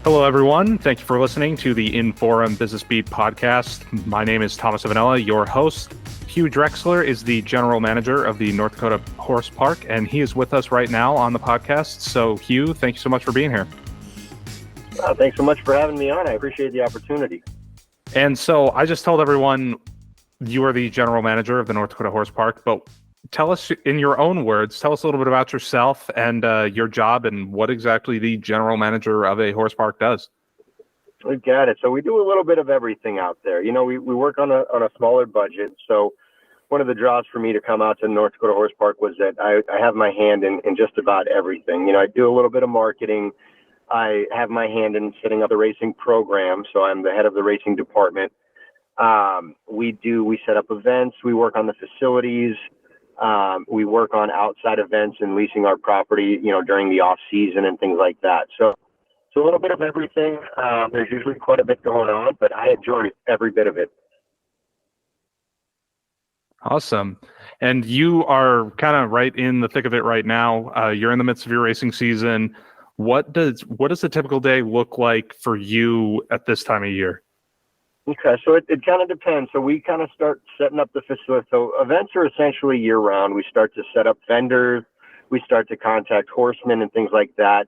Hello, everyone. Thank you for listening to the Inforum Business Beat podcast. My name is Thomas Avanella, your host. Hugh Drexler is the general manager of the North Dakota Horse Park, and he is with us right now on the podcast. So, Hugh, thank you so much for being here. Thanks so much for having me on. I appreciate the opportunity. And so I just told everyone you are the general manager of the North Dakota Horse Park, but tell us in your own words, tell us a little bit about yourself and your job and what exactly the general manager of a horse park does. We got it. So we do a little bit of everything out there. You know, we work on a smaller budget. So one of the draws for me to come out to North Dakota Horse Park was that I have my hand in just about everything. You know, I do a little bit of marketing. I have my hand in setting up the racing program. So I'm the head of the racing department. We set up events. We work on the facilities. We work on outside events and leasing our property, you know, during the off season and things like that. So a little bit of everything. There's usually quite a bit going on, but I enjoy every bit of it. Awesome. And you are kind of right in the thick of it right now. You're in the midst of your racing season. What does a typical day look like for you at this time of year? Okay, so it kind of depends. So we kind of start setting up the facility. So events are essentially year round. We start to set up vendors. We start to contact horsemen and things like that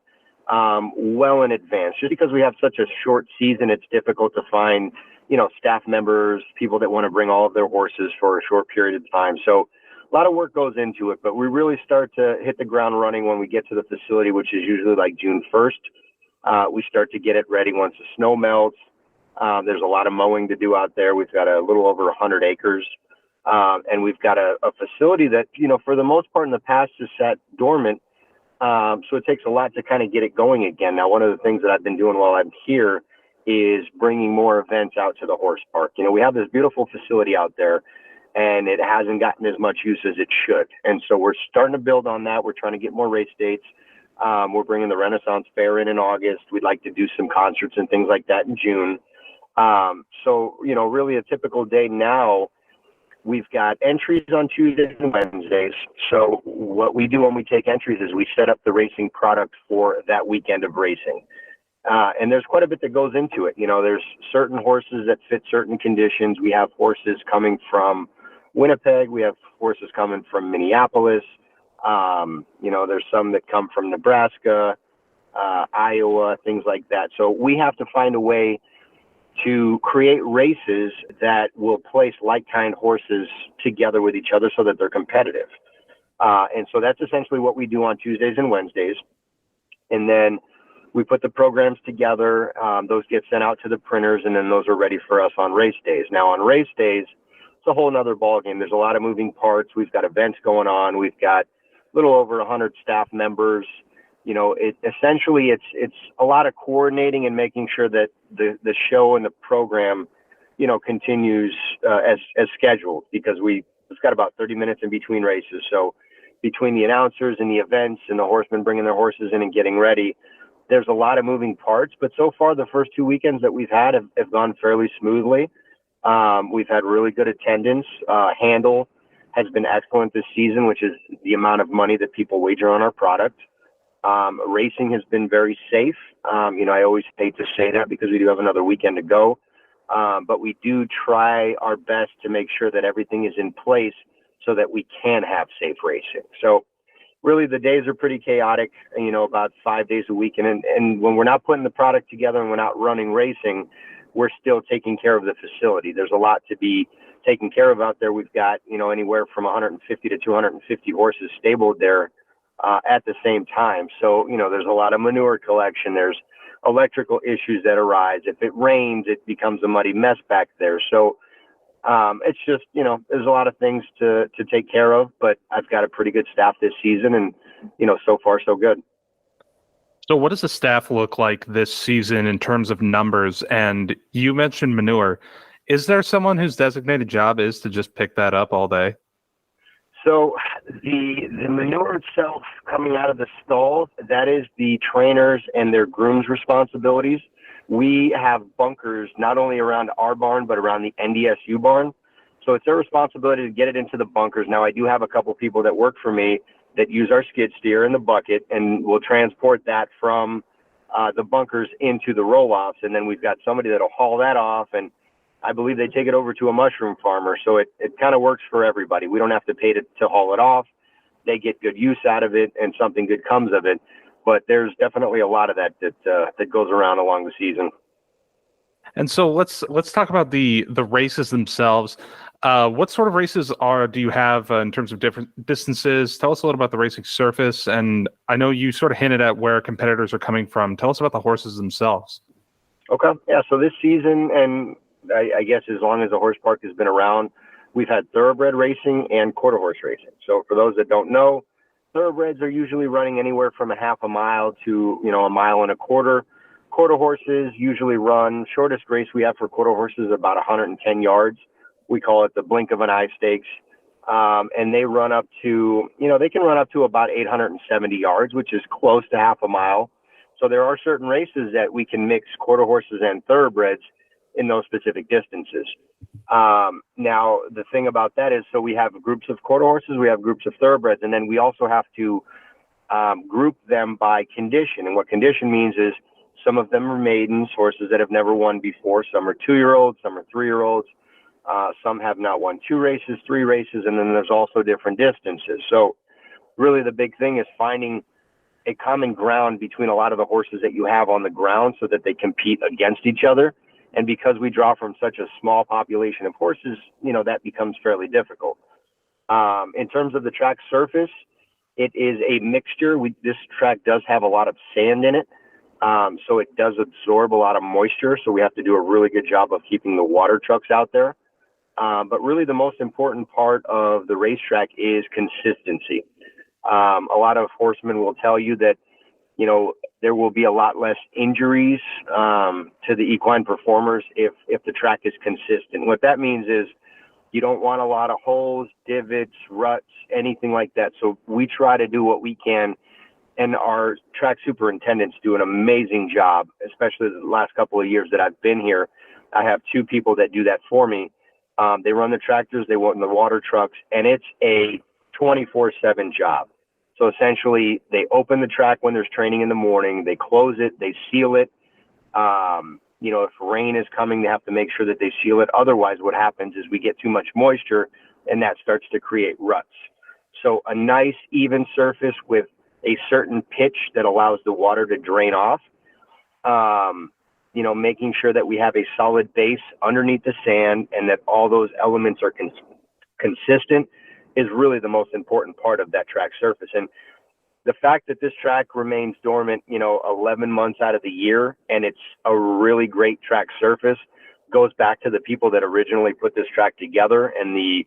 well in advance. Just because we have such a short season, it's difficult to find, you know, staff members, people that want to bring all of their horses for a short period of time. So a lot of work goes into it, but we really start to hit the ground running when we get to the facility, which is usually like June 1st. We start to get it ready once the snow melts. There's a lot of mowing to do out there. We've got a little over 100 acres. And we've got a facility that, you know, for the most part in the past is sat dormant. So it takes a lot to kind of get it going again. Now, one of the things that I've been doing while I'm here is bringing more events out to the horse park. You know, we have this beautiful facility out there and it hasn't gotten as much use as it should. And so we're starting to build on that. We're trying to get more race dates. We're bringing the Renaissance Fair in August. We'd like to do some concerts and things like that in June. So, you know, really a typical day now, we've got entries on Tuesdays and Wednesdays. So what we do when we take entries is we set up the racing product for that weekend of racing. And there's quite a bit that goes into it. You know, there's certain horses that fit certain conditions. We have horses coming from Winnipeg. We have horses coming from Minneapolis. You know, there's some that come from Nebraska, Iowa, things like that. So we have to find a way to create races that will place like-kind horses together with each other so that they're competitive. And so that's essentially what we do on Tuesdays and Wednesdays. And then we put the programs together. Those get sent out to the printers, and then those are ready for us on race days. Now, on race days, it's a whole nother ballgame. There's a lot of moving parts. We've got events going on. We've got a little over 100 staff members. You know, essentially it's a lot of coordinating and making sure that the show and the program, you know, continues as scheduled, because we've got about 30 minutes in between races. So between the announcers and the events and the horsemen bringing their horses in and getting ready, there's a lot of moving parts. But so far, the first two weekends that we've had have gone fairly smoothly. We've had really good attendance. Handle has been excellent this season, which is the amount of money that people wager on our product. Racing has been very safe. You know, I always hate to say that because we do have another weekend to go. But we do try our best to make sure that everything is in place so that we can have safe racing. So really the days are pretty chaotic, you know, about 5 days a week. And when we're not putting the product together and we're not running racing, we're still taking care of the facility. There's a lot to be taken care of out there. We've got, you know, anywhere from 150 to 250 horses stabled there at the same time. So, you know, there's a lot of manure collection. There's electrical issues that arise. If it rains, it becomes a muddy mess back there. So it's just, you know, there's a lot of things to take care of, but I've got a pretty good staff this season, and, you know, so far so good. So what does the staff look like this season in terms of numbers? And you mentioned manure. Is there someone whose designated job is to just pick that up all day? So the manure itself coming out of the stalls, that is the trainers and their grooms' responsibilities. We have bunkers not only around our barn, but around the NDSU barn. So it's their responsibility to get it into the bunkers. Now, I do have a couple people that work for me that use our skid steer and the bucket, and will transport that from the bunkers into the roll-offs, and then we've got somebody that'll haul that off, and I believe they take it over to a mushroom farmer. So it kind of works for everybody. We don't have to pay to haul it off. They get good use out of it, and something good comes of it. But there's definitely a lot of that goes around along the season. And so let's talk about the races themselves. What sort of races do you have in terms of different distances? Tell us a little about the racing surface. And I know you sort of hinted at where competitors are coming from. Tell us about the horses themselves. Okay. Yeah. So this season, and I guess as long as the horse park has been around, we've had thoroughbred racing and quarter horse racing. So for those that don't know, thoroughbreds are usually running anywhere from a half a mile to, a mile and a quarter. Quarter horses usually run, shortest race we have for quarter horses is about 110 yards. We call it the blink of an eye stakes. And they run up to, they can run up to about 870 yards, which is close to half a mile. So there are certain races that we can mix quarter horses and thoroughbreds in those specific distances. Now, the thing about that is, so we have groups of quarter horses, we have groups of thoroughbreds, and then we also have to group them by condition. And what condition means is some of them are maidens, horses that have never won before. Some are 2-year-olds, some are 3-year-olds. Some have not won 2 races, 3 races, and then there's also different distances. So really the big thing is finding a common ground between a lot of the horses that you have on the ground so that they compete against each other. And because we draw from such a small population of horses, that becomes fairly difficult. In terms of the track surface, it is a mixture. This track does have a lot of sand in it. So it does absorb a lot of moisture. So we have to do a really good job of keeping the water trucks out there. But really the most important part of the racetrack is consistency. A lot of horsemen will tell you that, there will be a lot less injuries to the equine performers if the track is consistent. What that means is you don't want a lot of holes, divots, ruts, anything like that. So we try to do what we can, and our track superintendents do an amazing job, especially the last couple of years that I've been here. I have 2 people that do that for me. They run the tractors, they run the water trucks, and it's a 24/7 job. So essentially, they open the track when there's training in the morning, they close it, they seal it. If rain is coming, they have to make sure that they seal it. Otherwise, what happens is we get too much moisture, and that starts to create ruts. So a nice, even surface with a certain pitch that allows the water to drain off. Making sure that we have a solid base underneath the sand and that all those elements are consistent is really the most important part of that track surface. And the fact that this track remains dormant, 11 months out of the year, and it's a really great track surface, goes back to the people that originally put this track together and the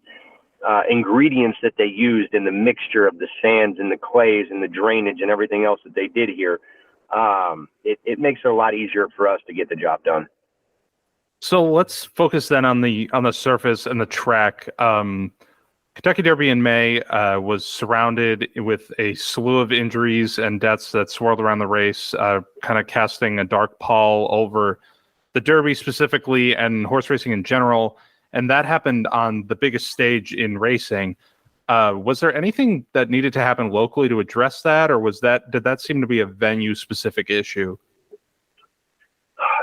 ingredients that they used in the mixture of the sands and the clays and the drainage and everything else that they did here. It makes it a lot easier for us to get the job done. So let's focus then on the surface and the track. Kentucky Derby in May was surrounded with a slew of injuries and deaths that swirled around the race, kind of casting a dark pall over the Derby specifically and horse racing in general. And that happened on the biggest stage in racing. Was there anything that needed to happen locally to address that, or did that seem to be a venue-specific issue?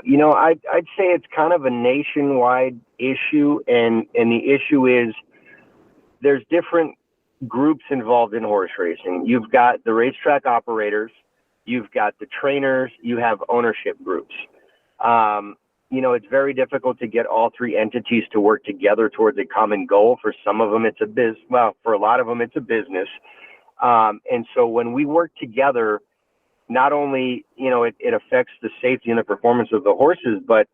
I'd say it's kind of a nationwide issue, and the issue is there's different groups involved in horse racing. You've got the racetrack operators, you've got the trainers, you have ownership groups. It's very difficult to get all 3 entities to work together towards a common goal. For some of them, for a lot of them, it's a business. And so when we work together, not only, it affects the safety and the performance of the horses, but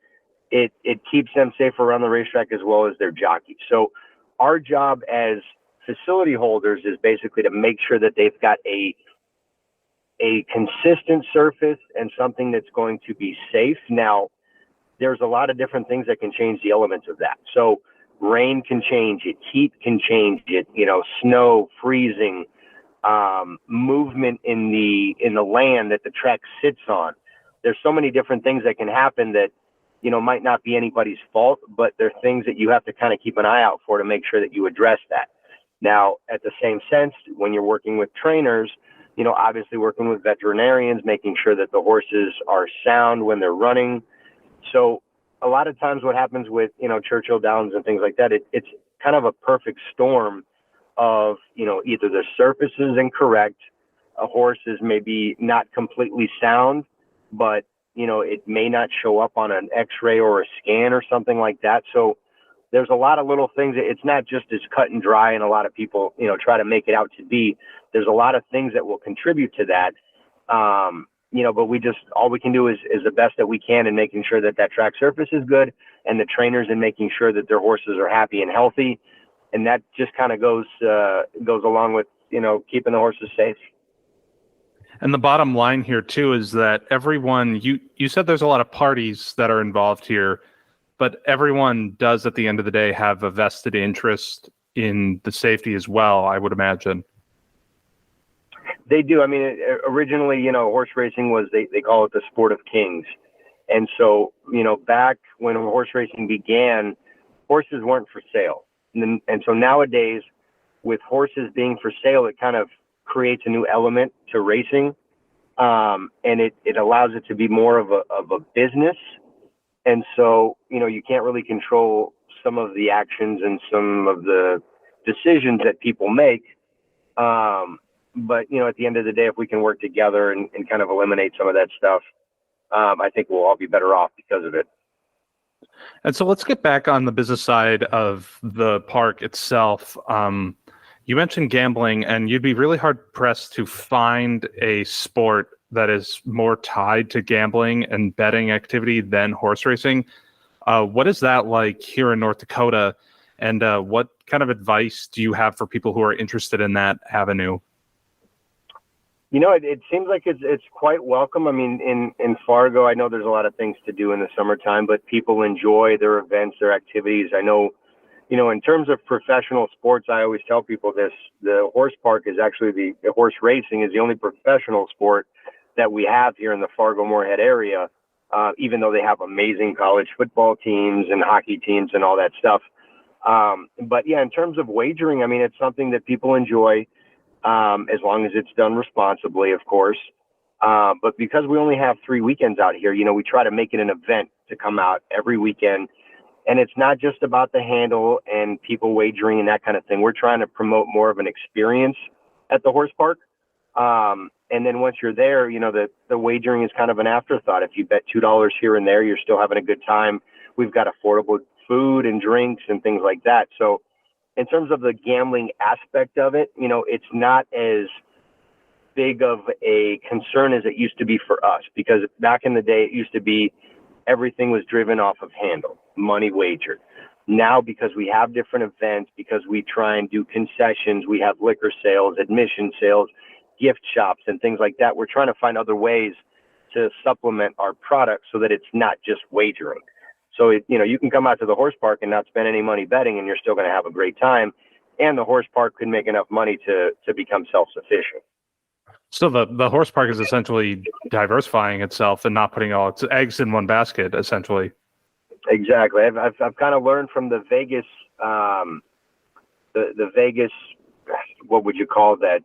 it keeps them safe around the racetrack as well as their jockeys. So our job as facility holders is basically to make sure that they've got a consistent surface and something that's going to be safe. Now, there's a lot of different things that can change the elements of that. So rain can change it, heat can change it, snow, freezing, movement in the land that the track sits on. There's so many different things that can happen that, might not be anybody's fault, but they're things that you have to kind of keep an eye out for to make sure that you address that. Now, at the same sense, when you're working with trainers, obviously working with veterinarians, making sure that the horses are sound when they're running. So a lot of times what happens with, Churchill Downs and things like that, it's kind of a perfect storm of, either the surface is incorrect, a horse is maybe not completely sound, but, it may not show up on an x-ray or a scan or something like that. So there's a lot of little things. It's not just as cut and dry, and a lot of people, try to make it out to be. There's a lot of things that will contribute to that. But all we can do is the best that we can in making sure that track surface is good, and the trainers in making sure that their horses are happy and healthy. And that just kind of goes along with, keeping the horses safe. And the bottom line here too is that everyone, you said there's a lot of parties that are involved here, but everyone does at the end of the day have a vested interest in the safety as well, I would imagine. They do. I mean, originally, horse racing was, they call it the sport of kings. And so, back when horse racing began, horses weren't for sale. And so nowadays, with horses being for sale, it kind of creates a new element to racing. And it allows it to be more of a business. And so, you can't really control some of the actions and some of the decisions that people make. But, at the end of the day, if we can work together and kind of eliminate some of that stuff, I think we'll all be better off because of it. And so let's get back on the business side of the park itself. You mentioned gambling, and you'd be really hard pressed to find a sport that is more tied to gambling and betting activity than horse racing. What is that like here in North Dakota? And what kind of advice do you have for people who are interested in that avenue? It seems like it's quite welcome. I mean, in Fargo, I know there's a lot of things to do in the summertime, but people enjoy their events, their activities. I know, in terms of professional sports, I always tell people this: the horse park is actually the horse racing is the only professional sport that we have here in the Fargo-Moorhead area, even though they have amazing college football teams and hockey teams and all that stuff. But yeah, in terms of wagering, I mean, it's something that people enjoy. As long as it's done responsibly, of course. But because we only have 3 weekends out here, we try to make it an event to come out every weekend. And it's not just about the handle and people wagering and that kind of thing. We're trying to promote more of an experience at the horse park. And then once you're there, the wagering is kind of an afterthought. If you bet $2 here and there, you're still having a good time. We've got affordable food and drinks and things like that. So in terms of the gambling aspect of it, it's not as big of a concern as it used to be for us, because back in the day, it used to be everything was driven off of handle, money wagered. Now, because we have different events, because we try and do concessions, we have liquor sales, admission sales, gift shops, and things like that. We're trying to find other ways to supplement our product so that it's not just wagering. So, you can come out to the horse park and not spend any money betting, and you're still going to have a great time. And the horse park can make enough money to become self-sufficient. So the horse park is essentially diversifying itself and not putting all its eggs in one basket, essentially. Exactly. I've kind of learned from the Vegas, the Vegas, what would you call that?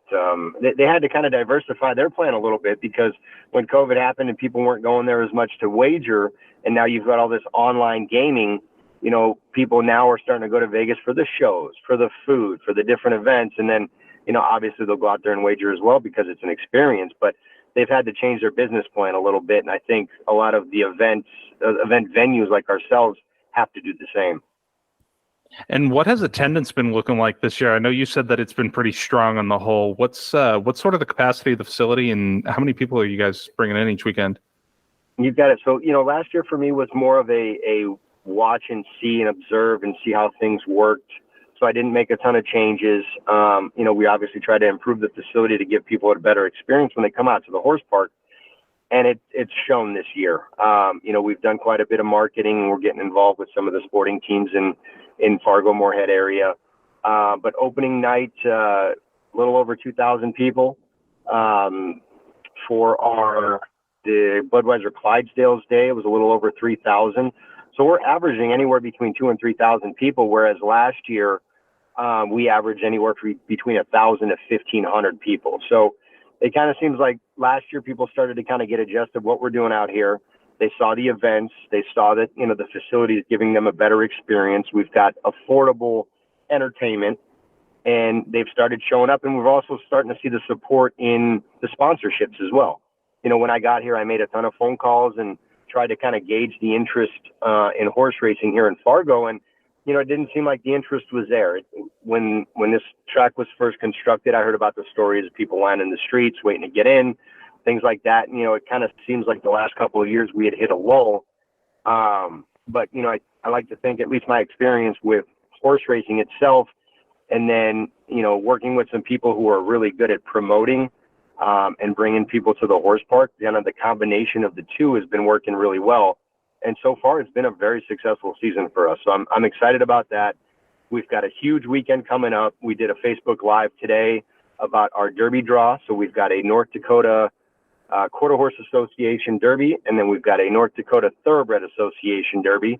They had to kind of diversify their plan a little bit, because when COVID happened and people weren't going there as much to wager, and now you've got all this online gaming, people now are starting to go to Vegas for the shows, for the food, for the different events. And then, obviously they'll go out there and wager as well because it's an experience, but they've had to change their business plan a little bit. And I think a lot of the event venues like ourselves have to do the same. And what has attendance been looking like this year? I know you said that it's been pretty strong on the whole. What's sort of the capacity of the facility, and how many people are you guys bringing in each weekend? You've got it. So, last year for me was more of a watch and see and observe and see how things worked. So I didn't make a ton of changes. We obviously tried to improve the facility to give people a better experience when they come out to the horse park. And it's shown this year. We've done quite a bit of marketing. We're getting involved with some of the sporting teams in Fargo-Moorhead area. But opening night, a little over 2,000 people. For the Budweiser Clydesdales Day, it was a little over 3,000. So we're averaging anywhere between 2,000 and 3,000 people, whereas last year we averaged anywhere between 1,000 to 1,500 people. So it kind of seems like last year people started to kind of get adjusted what we're doing out here. They saw the events. They saw that, the facility is giving them a better experience. We've got affordable entertainment, and they've started showing up. And we're also starting to see the support in the sponsorships as well. When I got here, I made a ton of phone calls and tried to kind of gauge the interest in horse racing here in Fargo. And, it didn't seem like the interest was there. When this track was first constructed, I heard about the stories of people lying in the streets waiting to get in, things like that. And, it kind of seems like the last couple of years we had hit a lull. But, I like to think, at least my experience with horse racing itself, and then, working with some people who are really good at promoting and bringing people to the horse park, the combination of the two has been working really well. And so far, it's been a very successful season for us. So I'm excited about that. We've got a huge weekend coming up. We did a Facebook Live today about our Derby draw. So we've got a North Dakota Quarter Horse Association Derby, and then we've got a North Dakota Thoroughbred Association Derby.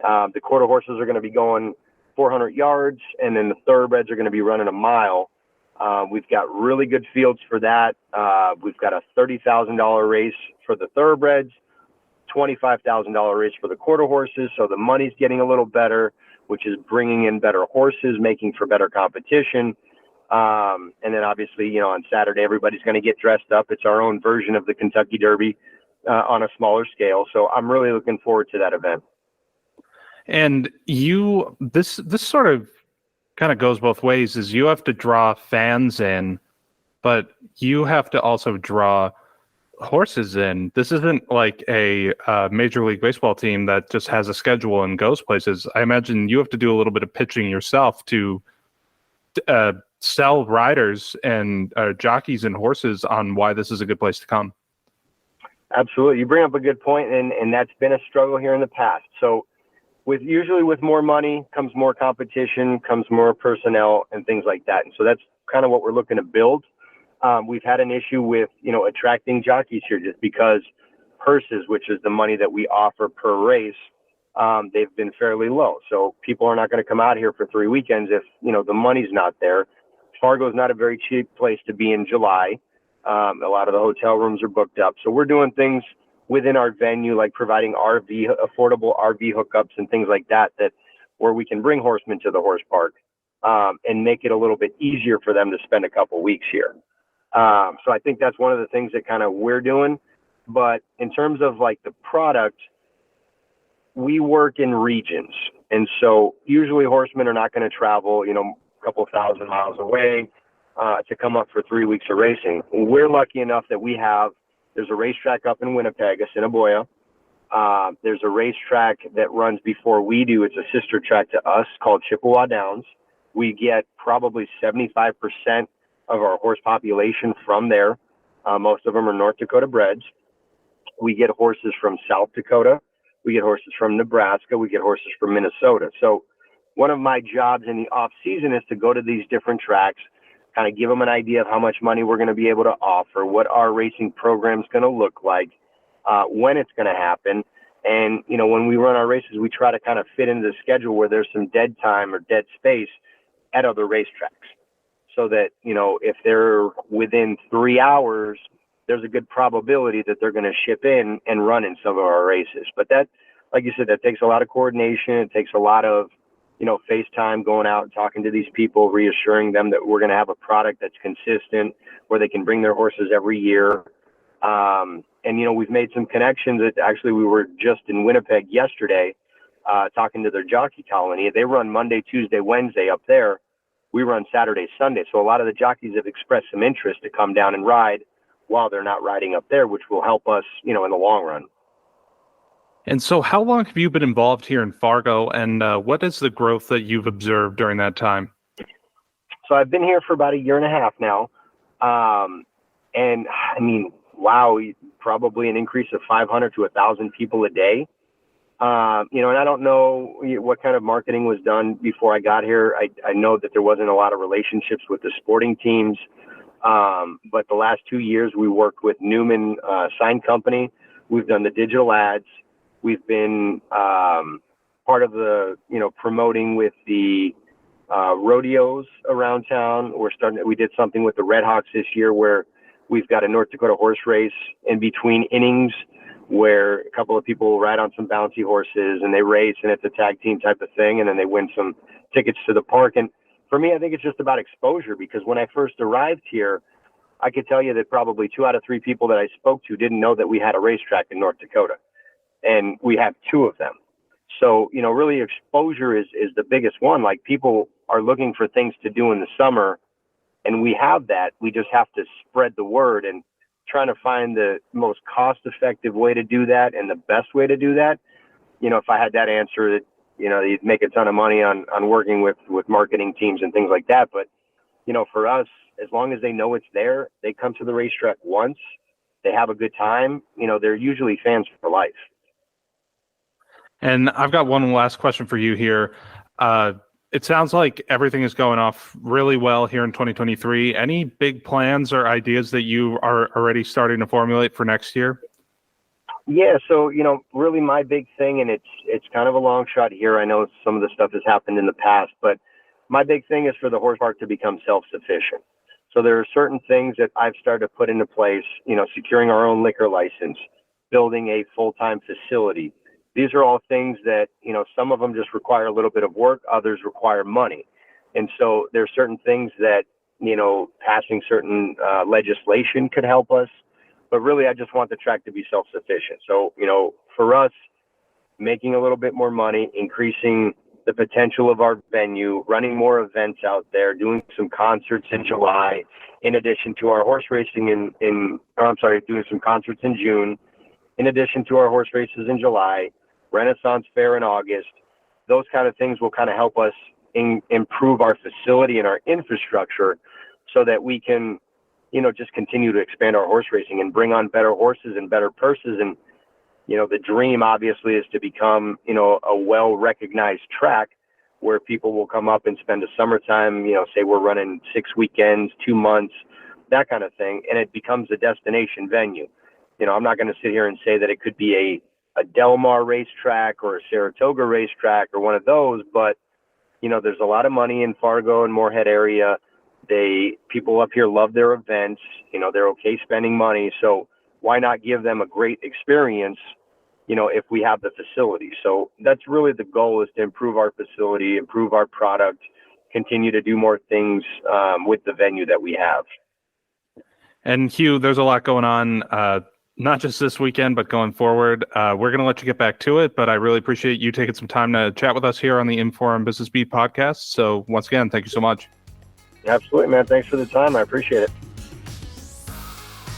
The quarter horses are going to be going 400 yards, and then the thoroughbreds are going to be running a mile. We've got really good fields for that. We've got a $30,000 race for the thoroughbreds, $25,000 race for the quarter horses. So the money's getting a little better, which is bringing in better horses, making for better competition. And then obviously, on Saturday, everybody's going to get dressed up. It's our own version of the Kentucky Derby on a smaller scale. So I'm really looking forward to that event. And this sort of kind of goes both ways, is you have to draw fans in, but you have to also draw horses in. This isn't like a Major League Baseball team that just has a schedule and goes places. I imagine you have to do a little bit of pitching yourself to sell riders and jockeys and horses on why this is a good place to come. Absolutely. You bring up a good point, and that's been a struggle here in the past. So usually with more money comes more competition, comes more personnel and things like that. And so that's kind of what we're looking to build. We've had an issue with, attracting jockeys here just because purses, which is the money that we offer per race, they've been fairly low. So people are not going to come out here for 3 weekends if, the money's not there. Fargo is not a very cheap place to be in July. A lot of the hotel rooms are booked up. So we're doing things within our venue, like providing affordable RV hookups and things like that, where we can bring horsemen to the horse park and make it a little bit easier for them to spend a couple weeks here. So I think that's one of the things that kind of we're doing. But in terms of like the product, we work in regions. And so usually horsemen are not going to travel, a couple thousand miles away to come up for 3 weeks of racing. We're lucky enough that there's a racetrack up in Winnipeg, Assiniboia. There's a racetrack that runs before we do. It's a sister track to us called Chippewa Downs. We get probably 75% of our horse population from there. Most of them are North Dakota breds. We get horses from South Dakota. We get horses from Nebraska. We get horses from Minnesota. So one of my jobs in the off season is to go to these different tracks, kind of give them an idea of how much money we're going to be able to offer, what our racing program is going to look like, when it's going to happen. And, when we run our races, we try to kind of fit into the schedule where there's some dead time or dead space at other racetracks. So that, if they're within 3 hours, there's a good probability that they're going to ship in and run in some of our races. But that, like you said, that takes a lot of coordination. It takes a lot of, FaceTime, going out and talking to these people, reassuring them that we're going to have a product that's consistent, where they can bring their horses every year. And, we've made some connections. Actually, we were just in Winnipeg yesterday talking to their jockey colony. They run Monday, Tuesday, Wednesday up there. We run Saturday, Sunday. So a lot of the jockeys have expressed some interest to come down and ride while they're not riding up there, which will help us, in the long run. And so how long have you been involved here in Fargo, and what is the growth that you've observed during that time? So I've been here for about 1.5 years now. And I mean, wow, probably an increase of 500 to 1,000 people a day. And I don't know what kind of marketing was done before I got here. I know that there wasn't a lot of relationships with the sporting teams. But the last 2 years we worked with Newman Sign Company. We've done the digital ads. We've been part of the, promoting with the rodeos around town. We did something with the Red Hawks this year where We've got a North Dakota horse race in between innings where a couple of people ride on some bouncy horses and they race, and it's a tag team type of thing, and then they win some tickets to the park. And for me, I think it's just about exposure, because when I first arrived here, I could tell you that probably 2 out of 3 people that I spoke to didn't know that we had a racetrack in North Dakota, and we have 2 of them. So, really exposure is the biggest one. Like, people are looking for things to do in the summer, and we have that. We just have to spread the word and trying to find the most cost-effective way to do that and the best way to do that. If I had that answer, that you'd make a ton of money on working with marketing teams and things like that. But for us, as long as they know it's there, they come to the racetrack once, they have a good time, they're usually fans for life. And I've got one last question for you here. It sounds like everything is going off really well here in 2023. Any big plans or ideas that you are already starting to formulate for next year? Yeah, so really my big thing, and it's kind of a long shot here. I know some of the stuff has happened in the past, but my big thing is for the horse park to become self-sufficient. So there are certain things that I've started to put into place, securing our own liquor license, building a full-time facility. These are all things that, some of them just require a little bit of work, others require money. And so there's certain things that, passing certain legislation could help us. But really, I just want the track to be self-sufficient. So, for us, making a little bit more money, increasing the potential of our venue, running more events out there, doing some concerts in July, in addition to our horse racing doing some concerts in June, in addition to our horse races in July, Renaissance Fair in August. Those kind of things will kind of help us improve our facility and our infrastructure so that we can, just continue to expand our horse racing and bring on better horses and better purses. And, the dream obviously is to become, a well-recognized track where people will come up and spend a summertime, say we're running 6 weekends, 2 months, that kind of thing. And it becomes a destination venue. I'm not going to sit here and say that it could be a Del Mar racetrack or a Saratoga racetrack or one of those, but there's a lot of money in Fargo and Moorhead area. People up here love their events, they're okay spending money. So why not give them a great experience, if we have the facility? So that's really the goal, is to improve our facility, improve our product, continue to do more things with the venue that we have. And Hugh, there's a lot going on, not just this weekend, but going forward. We're going to let you get back to it, but I really appreciate you taking some time to chat with us here on the Inforum Business Beat podcast. So once again, thank you so much. Absolutely, man. Thanks for the time. I appreciate it.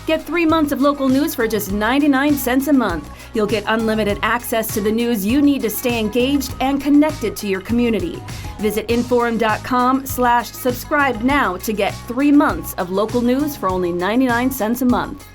Get 3 months of local news for just 99 cents a month. You'll get unlimited access to the news you need to stay engaged and connected to your community. Visit inforum.com/subscribe now to get 3 months of local news for only 99 cents a month.